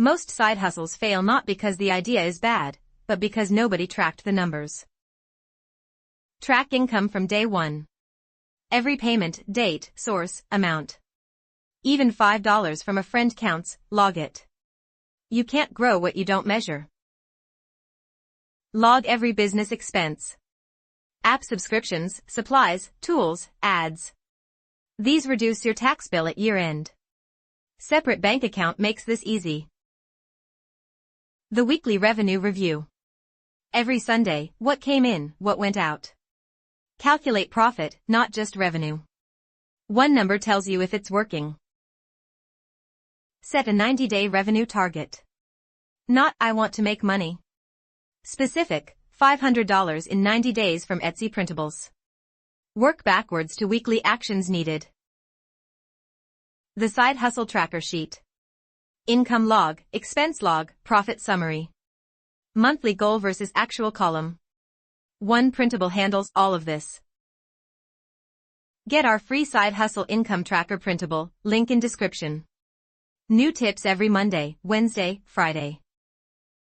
Most side hustles fail not because the idea is bad, but because nobody tracked the numbers. Track income from day one. Every payment, date, source, amount. Even $5 from a friend counts, log it. You can't grow what you don't measure. Log every business expense. App subscriptions, supplies, tools, ads. These reduce your tax bill at year-end. Separate bank account makes this easy. The weekly revenue review. Every Sunday, what came in, what went out. Calculate profit, not just revenue. One number tells you if it's working. Set a 90-day revenue target. Not, I want to make money. Specific, $500 in 90 days from Etsy Printables. Work backwards to weekly actions needed. The Side Hustle Tracker Sheet. Income log, expense log, profit summary. Monthly goal versus actual column. One Printable handles all of this. Get our free Side Hustle Income Tracker Printable, link in description. New tips every Monday, Wednesday, Friday.